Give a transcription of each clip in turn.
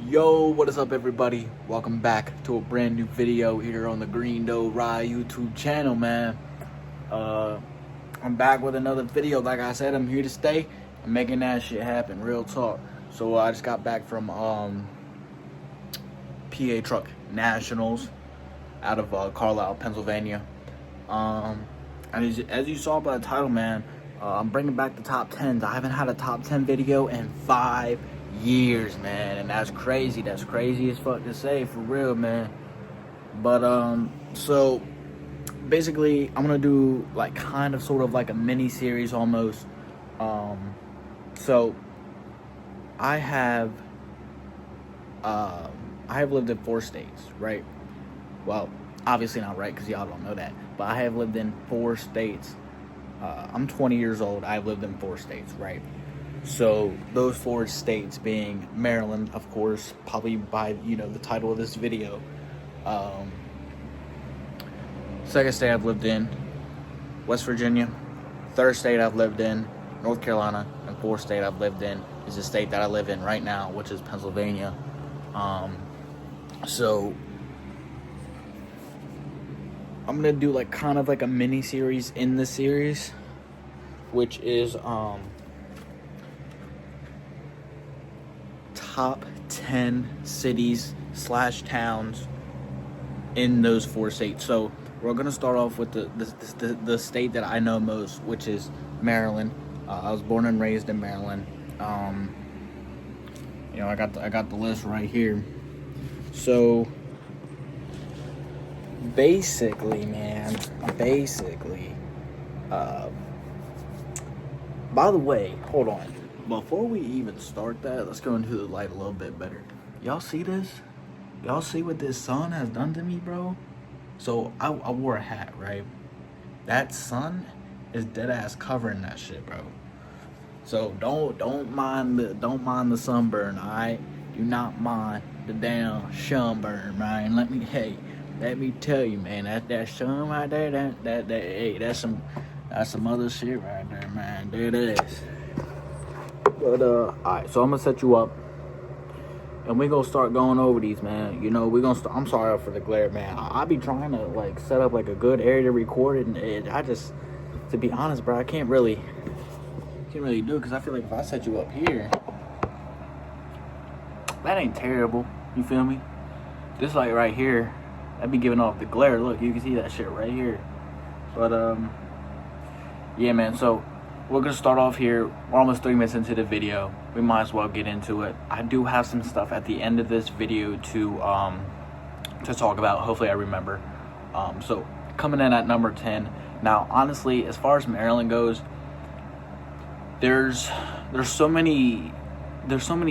Yo, what is up everybody? Welcome back to a brand new video here on the Green Doe Ride YouTube channel, man. I'm back with another video. Like I said, I'm here to stay. I'm making that shit happen, real talk. So I just got back from PA Truck Nationals out of Carlisle, Pennsylvania. And as you saw by the title, man, I'm bringing back the top 10s. I haven't had a top 10 video in 5 years, man, and that's crazy. That's crazy as fuck to say, for real, man. But so basically I'm gonna do like kind of sort of like a mini series almost. So I have lived in 4 states, right? Well, obviously not, right, because y'all don't know that, but I have lived in 4 states. I'm 20 years old. I've lived in 4 states, right? So those 4 states being Maryland, of course, probably by, the title of this video. Second state I've lived in, West Virginia. Third state I've lived in, North Carolina. And fourth state I've lived in is the state that I live in right now, which is Pennsylvania. So I'm gonna do like kind of like a mini series in the series, which is top 10 cities / towns in those 4 states. So we're gonna start off with the state that I know most, which is Maryland. I was born and raised in Maryland. I got the list right here. So basically, man, by the way, hold on. Before we even start that, let's go into the light a little bit better. Y'all see this? Y'all see what this sun has done to me, bro? So I wore a hat, right? That sun is dead ass covering that shit, bro. So don't mind the sunburn, alright? Do not mind the damn sunburn, man. Let me tell you, man, that sun right there, that's some other shit right there, man. There it is. But alright, so I'm gonna set you up, and we gonna start going over these, man. We gonna start. I'm sorry for the glare, man. I be trying to like set up like a good area to record it, and I just, to be honest, bro, I can't really do it, because I feel like if I set you up here, that ain't terrible. You feel me? This light right here, that'd be giving off the glare. Look, you can see that shit right here. But yeah, man. So we're gonna start off here. We're almost 3 minutes into the video. We might as well get into it. I do have some stuff at the end of this video to talk about. Hopefully I remember. So coming in at number 10. Now, honestly, as far as Maryland goes, there's so many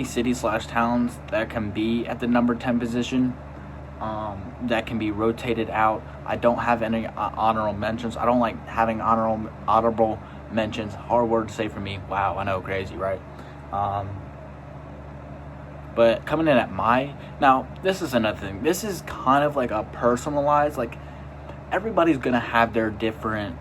cities / towns that can be at the number 10 position. That can be rotated out. I don't have any honorable mentions. I don't like having honorable mentions. Hard word to say for me. Wow, I know, crazy, right? But coming in at now, this is another thing. This is kind of like a personalized, like, everybody's gonna have their different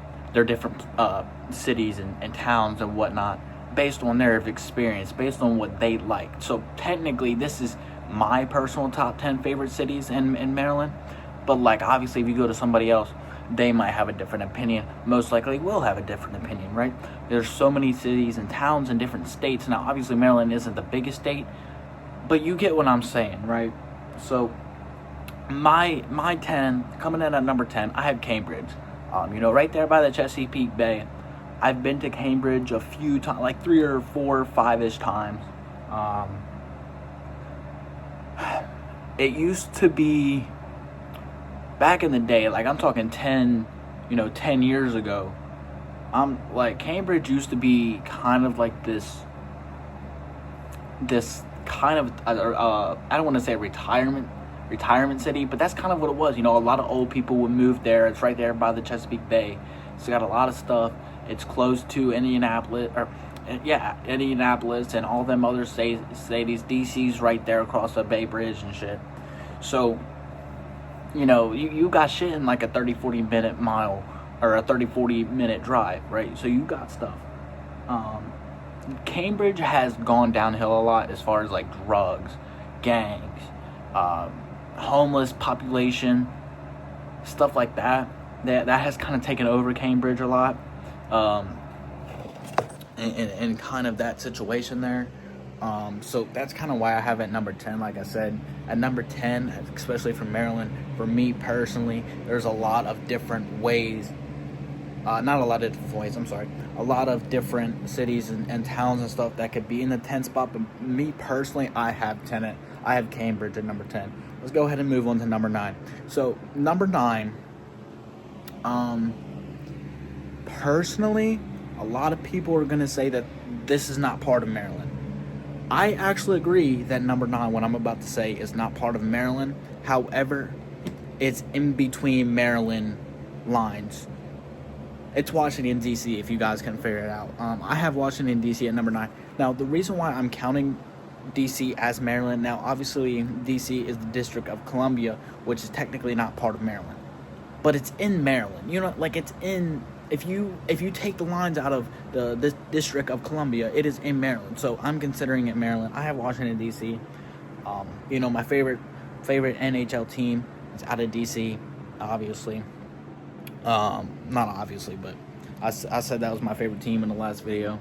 cities and towns and whatnot based on their experience, based on what they like. So technically, this is my personal top 10 favorite cities in Maryland. But like, obviously, if you go to somebody else, they might have a different opinion. Most likely will have a different opinion, right? There's so many cities and towns in different states. Now, obviously, Maryland isn't the biggest state, but you get what I'm saying, right? So my 10, coming in at number 10, I have Cambridge. Right there by the Chesapeake Bay. I've been to Cambridge a few times, like 3 or 4 or 5-ish times. It used to be, back in the day, like I'm talking 10 years ago, Cambridge used to be kind of like this kind of, I don't want to say retirement city, but that's kind of what it was. A lot of old people would move there. It's right there by the Chesapeake Bay. It's got a lot of stuff. It's close to Indianapolis, and all them other cities. DC's right there across the Bay Bridge and shit. So, you got shit in like a 30-40 minute mile, or a 30-40 minute drive, right? So you got stuff. Cambridge has gone downhill a lot as far as like drugs gangs, homeless population, stuff like that. That has kind of taken over Cambridge a lot, and kind of that situation there. So that's kind of why I have it at number 10. Like I said, at number 10, especially for Maryland, for me personally, there's a lot of different ways. Not a lot of different ways, I'm sorry. A lot of different cities and towns and stuff that could be in the 10 spot. But me personally, I have Cambridge at number 10. Let's go ahead and move on to number 9. So, number 9, personally, a lot of people are going to say that this is not part of Maryland. I actually agree that number 9, what I'm about to say, is not part of Maryland. However, it's in between Maryland lines. It's Washington, D.C., if you guys can figure it out. I have Washington, D.C. at number 9. Now, the reason why I'm counting D.C. as Maryland, now, obviously, D.C. is the District of Columbia, which is technically not part of Maryland. But it's in Maryland. You know, like, it's in... If you take the lines out of the District of Columbia, it is in Maryland. So, I'm considering it Maryland. I have Washington, D.C. You know, my favorite NHL team is out of D.C., obviously. Not obviously, but I said that was my favorite team in the last video,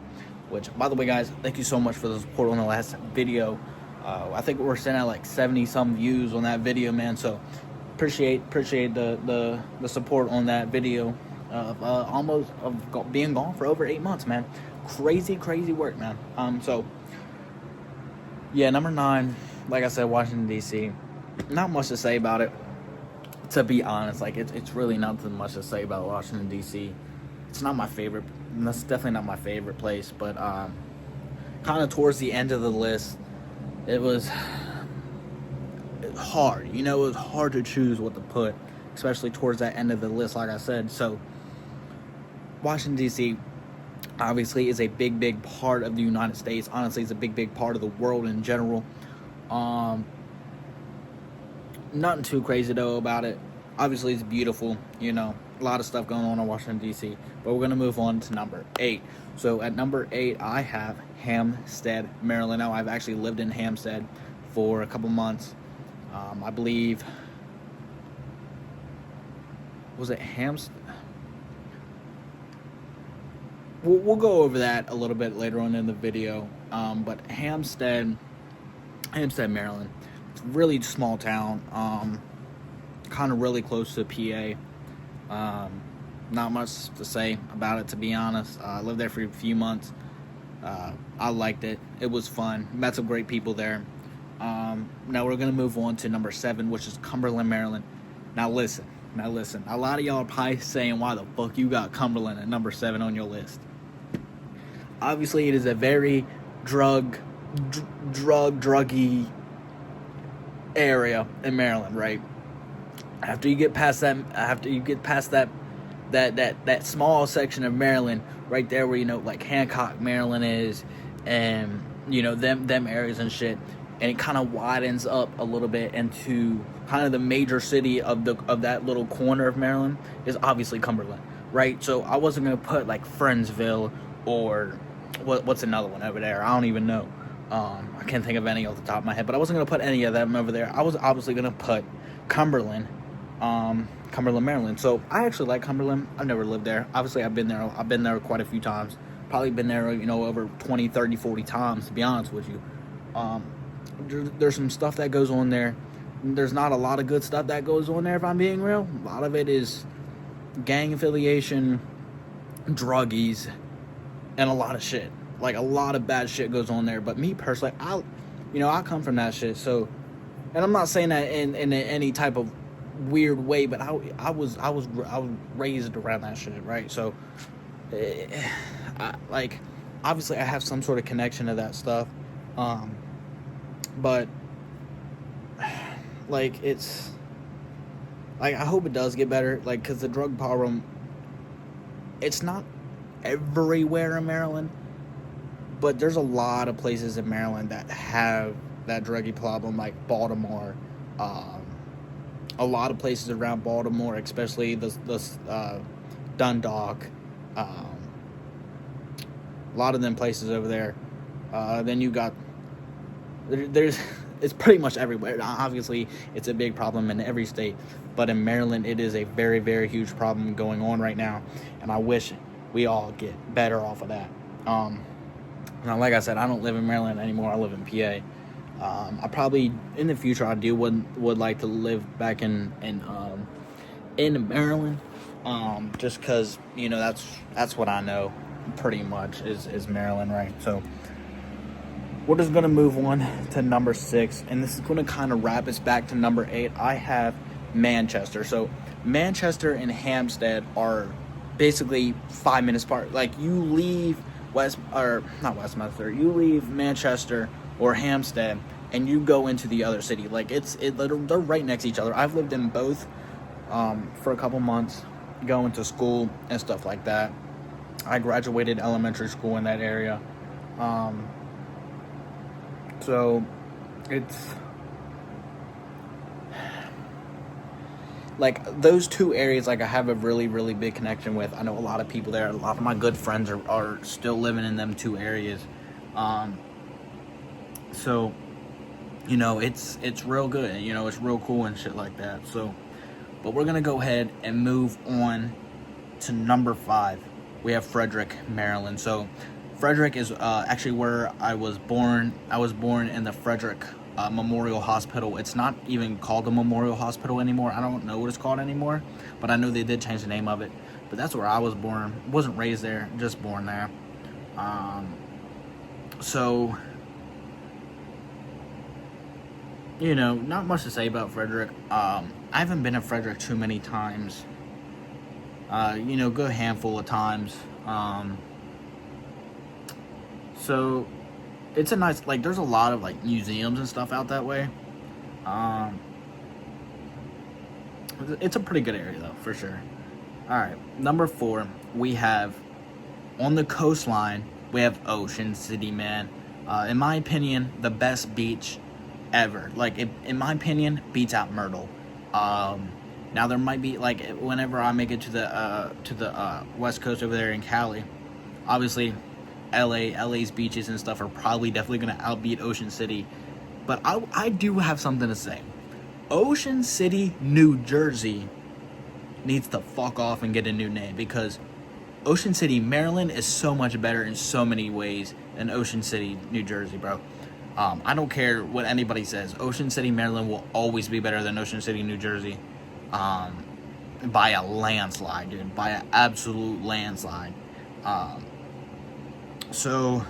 which, by the way, guys, thank you so much for the support on the last video. I think we're sitting at like 70 some views on that video, man, so appreciate the support on that video of being gone for over 8 months, man. Crazy work, man. So yeah, number 9, like I said, Washington, D.C. Not much to say about it. To be honest, like, it's really nothing much to say about Washington, D.C. It's not my favorite. That's definitely not my favorite place. But kind of towards the end of the list, it was hard. You know, it was hard to choose what to put, especially towards that end of the list, like I said. So, Washington, D.C. obviously is a big part of the United States. Honestly, it's a big part of the world in general. Nothing too crazy, though, about it. Obviously, it's beautiful, you know. A lot of stuff going on in Washington, D.C. But we're going to move on to number 8. So, at number 8, I have Hampstead, Maryland. Now, I've actually lived in Hampstead for a couple months. I believe... Was it Hampstead? We'll go over that a little bit later on in the video. But Hampstead, Maryland. Really small town, kind of really close to PA. Not much to say about it, to be honest. I lived there for a few months. I liked it. It was fun. Met some great people there. Now we're gonna move on to number 7, which is Cumberland, Maryland. Now listen. A lot of y'all are probably saying, why the fuck you got Cumberland at number 7 on your list? Obviously, it is a very druggy area in Maryland, right? After you get past that small section of Maryland, right there where, you know, like Hancock, Maryland is, and, you know, them areas and shit, and it kind of widens up a little bit into kind of the major city of that little corner of Maryland is obviously Cumberland, right? So I wasn't gonna put like Friendsville or what's another one over there? I don't even know. I can't think of any off the top of my head, but I wasn't going to put any of them over there. I was obviously going to put Cumberland, Maryland. So I actually like Cumberland. I've never lived there. Obviously, I've been there quite a few times. Probably been there, you know, over 20, 30, 40 times, to be honest with you. There's some stuff that goes on there. There's not a lot of good stuff that goes on there, if I'm being real. A lot of it is gang affiliation, druggies, and a lot of shit. Like, a lot of bad shit goes on there. But me personally, I come from that shit. So, and I'm not saying that in any type of weird way, but I was raised around that shit, right? So, obviously I have some sort of connection to that stuff. But like, it's like, I hope it does get better. Like, because the drug problem, it's not everywhere in Maryland. But there's a lot of places in Maryland that have that druggy problem, like Baltimore. A lot of places around Baltimore, especially the Dundalk. A lot of them places over there. Then you got there's it's pretty much everywhere. Obviously, it's a big problem in every state, but in Maryland, it is a very, very huge problem going on right now, and I wish we all get better off of that. Now, like I said, I don't live in Maryland anymore. I live in PA. I probably in the future I would like to live back in Maryland, just because that's what I know pretty much is Maryland, right? So we're just gonna move on to number 6, and this is gonna kind of wrap us back to number 8. I have Manchester. So Manchester and Hampstead are basically 5 minutes apart. Like, you leave not Westminster, you leave Manchester or Hampstead and you go into the other city. Like, they're right next to each other. I've lived in both for a couple months, going to school and stuff like that. I graduated elementary school in that area. So it's like those two areas, like, I have a really, really big connection with. I know a lot of people there. A lot of my good friends are still living in them two areas. So, it's real good. It's real cool and shit like that. So, but we're going to go ahead and move on to number 5. We have Frederick, Maryland. So, Frederick is actually where I was born. I was born in the Frederick Memorial Hospital. It's not even called the Memorial Hospital anymore. I don't know what it's called anymore, but I know they did change the name of it. But that's where I was born. Wasn't raised there, just born there. So, not much to say about Frederick. I haven't been to Frederick too many times. Good handful of times. So it's a nice, like, there's a lot of, like, museums and stuff out that way. It's a pretty good area, though, for sure. All right, number 4, we have, on the coastline, we have Ocean City, man. In my opinion, the best beach ever. Like, in my opinion, beats out Myrtle. Now, there might be, like, whenever I make it to the West Coast over there in Cali, obviously, LA's beaches and stuff are probably definitely going to outbeat Ocean City. But I do have something to say. Ocean City, New Jersey needs to fuck off and get a new name, because Ocean City, Maryland is so much better in so many ways than Ocean City, New Jersey, bro. I don't care what anybody says. Ocean City, Maryland will always be better than Ocean City, New Jersey. By a landslide, dude. By an absolute landslide. So,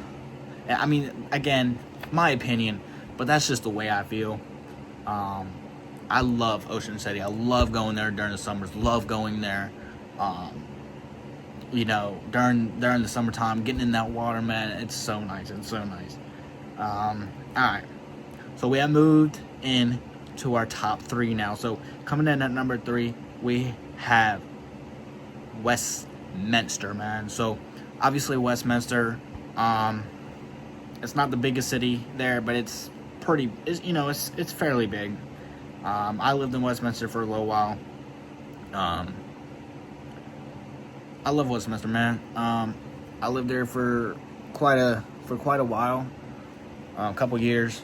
I mean, again, my opinion, but that's just the way I feel. I love Ocean City. I love going there during the summers. Love going there. During the summertime, getting in that water, man, it's so nice. It's so nice. All right. So we have moved in to our top 3 now. So coming in at number 3, we have Westminster, man. So obviously Westminster, it's not the biggest city there, but it's fairly big. I lived in Westminster for a little while. I love Westminster, man. I lived there for quite a while, a couple years,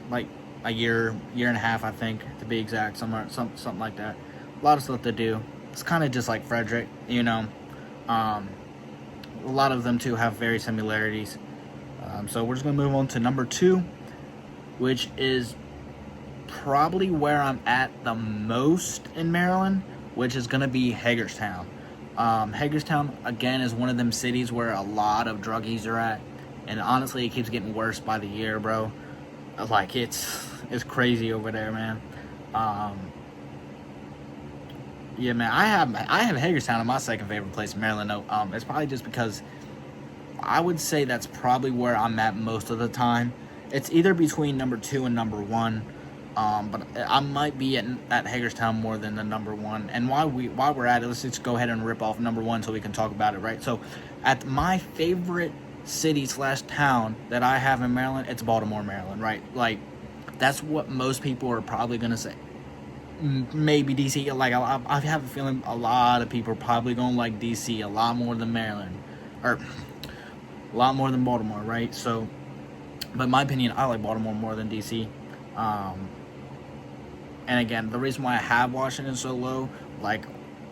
like a year and a half, I think, to be exact, something like that. A lot of stuff to do. It's kind of just like Frederick, A lot of them too have very similarities. So we're just gonna move on to number 2, which is probably where I'm at the most in Maryland, which is gonna be Hagerstown. Hagerstown, again, is one of them cities where a lot of druggies are at, and honestly, it keeps getting worse by the year, bro. Like, it's crazy over there, man. Yeah, man, I have Hagerstown in my second favorite place in Maryland. No, it's probably just because I would say that's probably where I'm at most of the time. It's either between number 2 and number 1. But I might be at Hagerstown more than the number 1. And while we're at it, let's just go ahead and rip off number 1 so we can talk about it, right? So, at my favorite city/town that I have in Maryland, it's Baltimore, Maryland, right? Like, that's what most people are probably gonna say. Maybe DC. Like, I have a feeling a lot of people are probably gonna like DC a lot more than Maryland, or a lot more than Baltimore, right? So, but in my opinion, I like Baltimore more than DC. And again, the reason why I have Washington so low, like,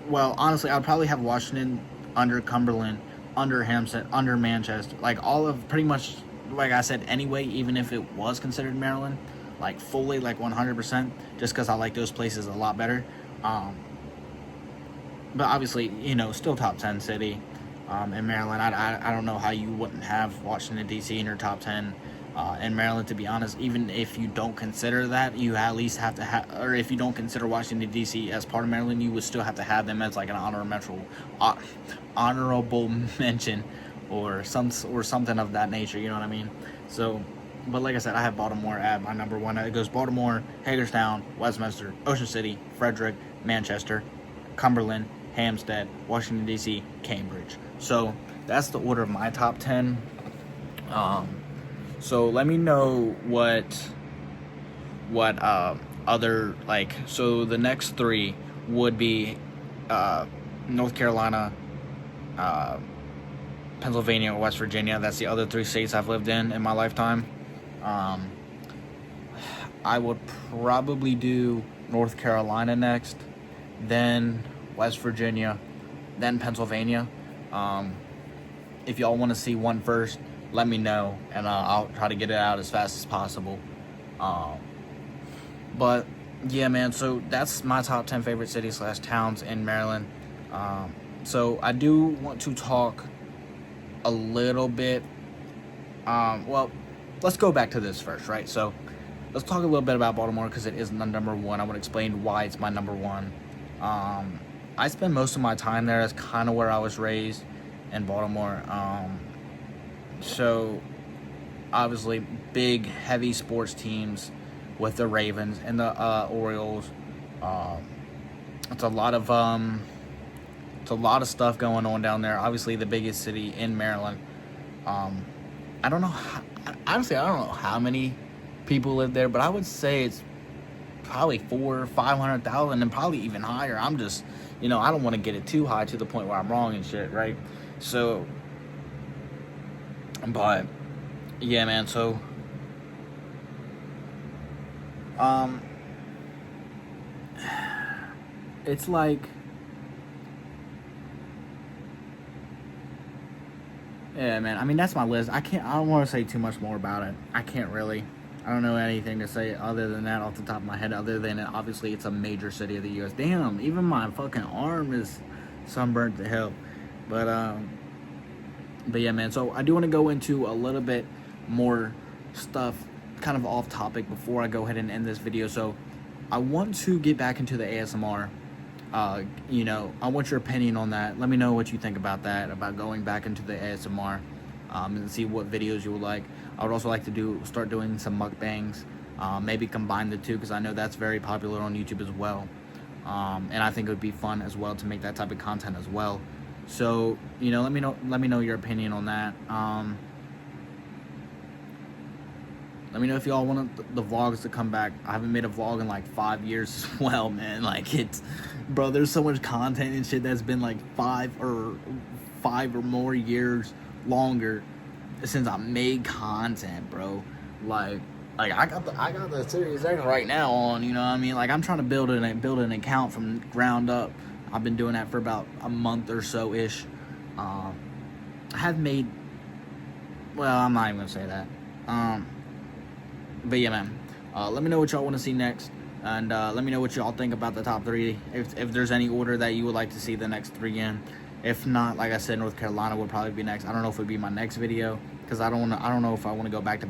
well, honestly, I'd probably have Washington under Cumberland, under Hampstead, under Manchester, like all of pretty much, like I said, anyway, even if it was considered Maryland, like fully, like 100%, just because I like those places a lot better. But obviously, still top 10 city in Maryland. I don't know how you wouldn't have Washington, D.C. in your top 10 in Maryland, to be honest. Even if you don't consider that, you at least have to have, or if you don't consider Washington, D.C. as part of Maryland, you would still have to have them as like an honorable mention or something of that nature, you know what I mean? So, but like I said, I have Baltimore at my number one. It goes Baltimore, Hagerstown, Westminster, Ocean City, Frederick, Manchester, Cumberland, Hampstead, Washington, D.C., Cambridge. So that's the order of my top 10. So let me know what other, like, so the next three would be North Carolina, Pennsylvania, or West Virginia. That's the other three states I've lived in my lifetime. I would probably do North Carolina next, then West Virginia, then Pennsylvania. If y'all want to see one first, let me know, and I'll try to get it out as fast as possible. But yeah, man, so that's my top 10 favorite cities / towns in Maryland. So I do want to talk a little bit. Well, let's go back to this first, right? So let's talk a little bit about Baltimore, because it is the number one. I want to explain why it's my number one. I spend most of my time there. That's kind of where I was raised, in Baltimore. So obviously big, heavy sports teams with the Ravens and the Orioles. It's a lot of stuff going on down there. Obviously the biggest city in Maryland. I don't know honestly, I don't know how many people live there, but I would say it's probably 400,000 or 500,000, and probably even higher. I'm just, I don't want to get it too high to the point where I'm wrong and shit, right? So, but yeah, man. So, it's like, yeah, man. I mean, that's my list. I don't want to say too much more about it. I can't really. I don't know anything to say other than that off the top of my head, other than obviously it's a major city of the U.S. Damn, even my fucking arm is sunburnt to hell. But yeah, man. So I do want to go into a little bit more stuff, kind of off topic, before I go ahead and end this video. So I want to get back into the ASMR. I want your opinion on that. Let me know what you think about that, about going back into the ASMR, and see what videos you would like. I would also like to start doing some mukbangs, maybe combine the two, because I know that's very popular on YouTube as well. And I think it would be fun as well to make that type of content as well. So, let me know your opinion on that. Let me know if y'all want the vlogs to come back. I haven't made a vlog in like 5 years as well, man. Like, bro, there's so much content and shit that's been like 5 or more years longer since I made content, bro. Like I got the Series X right now on, you know what I mean? Like, I'm trying to build an account from ground up. I've been doing that for about a month or so ish. I have made, well, I'm not even gonna say that. But yeah, man, let me know what y'all want to see next, and let me know what y'all think about the top 3, if there's any order that you would like to see the next 3 in. If not, like I said, North Carolina would probably be next. I don't know if it would be my next video, because I don't know if I want to go back to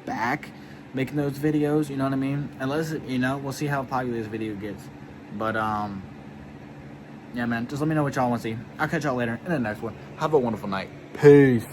back making those videos, you know what I mean? Unless, we'll see how popular this video gets. But yeah, man, just let me know what y'all want to see. I'll catch y'all later in the next one. Have a wonderful night. Peace.